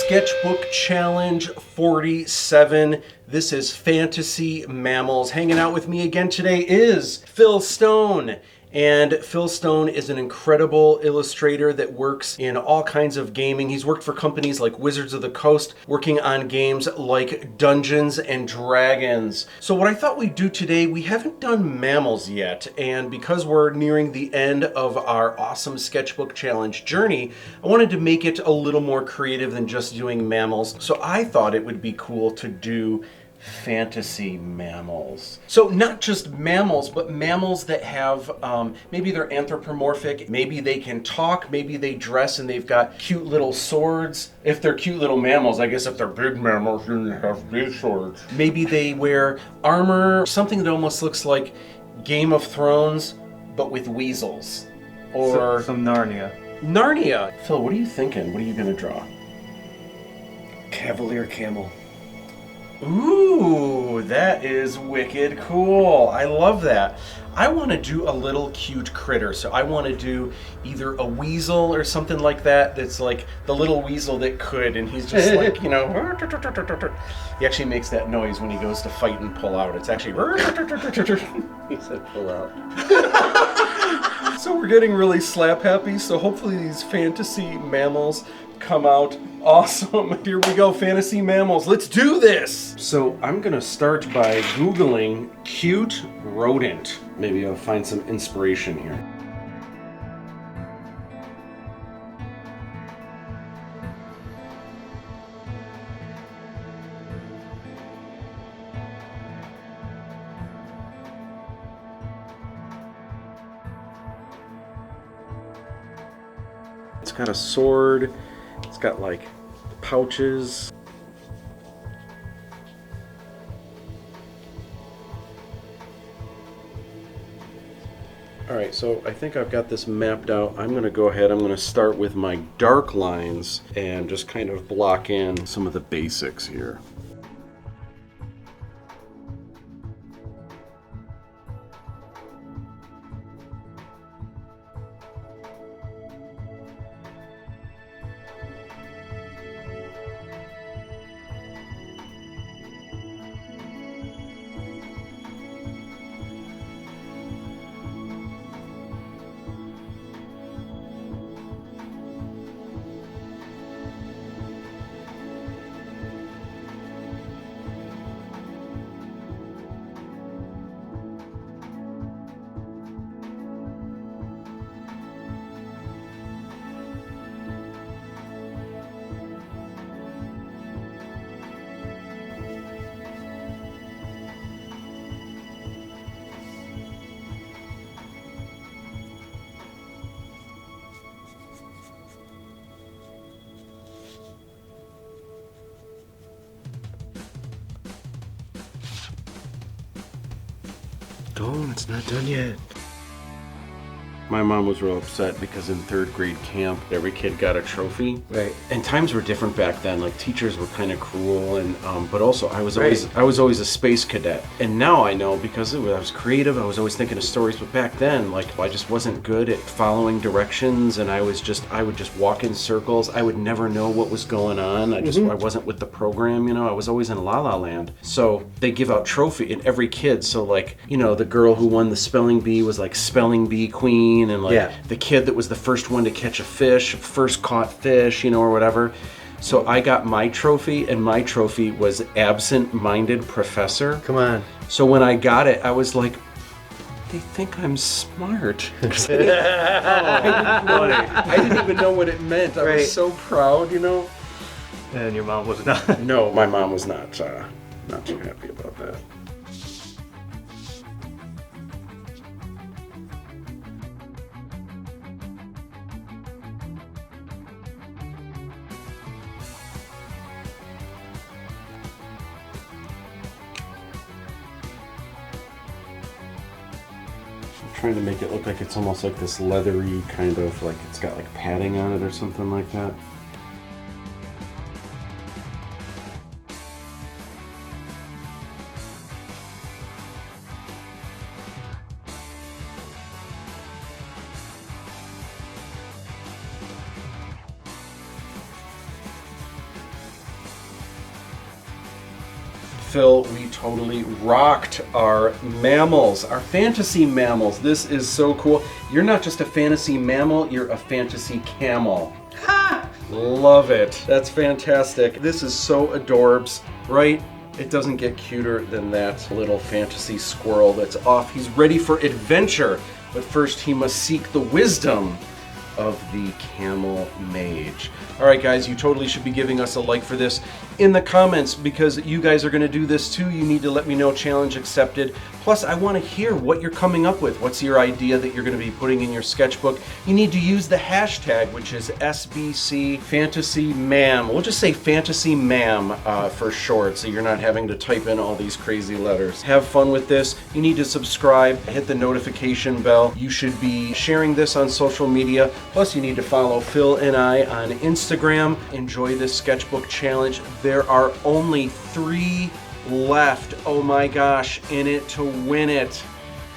Sketchbook Challenge 47. This is Fantasy Mammals. Hanging out with me again today is Phil Stone. And Phil Stone is an incredible illustrator that works in all kinds of gaming. He's worked for companies like Wizards of the Coast, working on games like Dungeons and Dragons. So what I thought we'd do today, we haven't done Mammals yet, and because we're nearing the end of our awesome Sketchbook Challenge journey, I wanted to make it a little more creative than just doing Mammals. So I thought it would be cool to do fantasy mammals. So not just mammals, but mammals that have, maybe they're anthropomorphic, maybe they can talk, maybe they dress and they've got cute little swords. If they're cute little mammals, I guess if they're big mammals, then they have big swords. Maybe they wear armor, something that almost looks like Game of Thrones, but with weasels. Or some Narnia. Narnia. Phil, what are you thinking? What are you gonna draw? Cavalier camel. Ooh, that is wicked cool. I love that. I want to do a little cute critter. So I want to do either a weasel or something like that. That's like the little weasel that could. And he's just like, you know, he actually makes that noise when he goes to fight and pull out. It's actually, He said pull out. So we're getting really slap happy. So hopefully these fantasy mammals come out awesome. Here we go, fantasy mammals. Let's do this. So I'm gonna start by Googling cute rodent. Maybe I'll find some inspiration here. It's got a sword. It's got like pouches. All right, so I think I've got this mapped out. I'm gonna go ahead, I'm gonna start with my dark lines and just kind of block in some of the basics here. Oh, it's not done yet. My mom was real upset because in third grade camp, every kid got a trophy. Right. And times were different back then. Like teachers were kind of cruel, and but also I was always a space cadet. And now I know because I was creative. I was always thinking of stories. But back then, like I just wasn't good at following directions, and I would just walk in circles. I would never know what was going on. I wasn't with the program. You know, I was always in La La Land. So they give out trophy in every kid. So like, you know, the girl who won the spelling bee was like spelling bee queen. And like the kid that was the first one to catch a fish, first caught fish, you know, or whatever. So I got my trophy, and my trophy was absent-minded professor. Come on. So when I got it, I was like, they think I'm smart. I didn't even know what it meant. I was so proud, you know. And your mom was not. No, my mom was not too happy about that. Trying to make it look like it's almost like this leathery kind of, like it's got like padding on it or something like that. Phil, we totally rocked our mammals, our fantasy mammals. This is so cool. You're not just a fantasy mammal, you're a fantasy camel. Ha! Love it. That's fantastic. This is so adorbs, right? It doesn't get cuter than that little fantasy squirrel that's off. He's ready for adventure, but first he must seek the wisdom of the camel mage. All right, guys, you totally should be giving us a like for this in the comments because you guys are going to do this too. You need to let me know, challenge accepted. Plus, I want to hear what you're coming up with. What's your idea that you're going to be putting in your sketchbook? You need to use the hashtag, which is SBC Fantasy Mam. We'll just say Fantasy Mam for short, so you're not having to type in all these crazy letters. Have fun with this. You need to subscribe, hit the notification bell. You should be sharing this on social media. Plus, you need to follow Phil and I on Instagram. Enjoy this sketchbook challenge. There are only 3 left. Oh my gosh, in it to win it.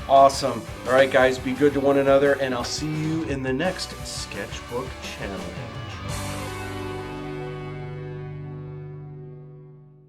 Awesome. All right, guys, be good to one another, and I'll see you in the next sketchbook challenge.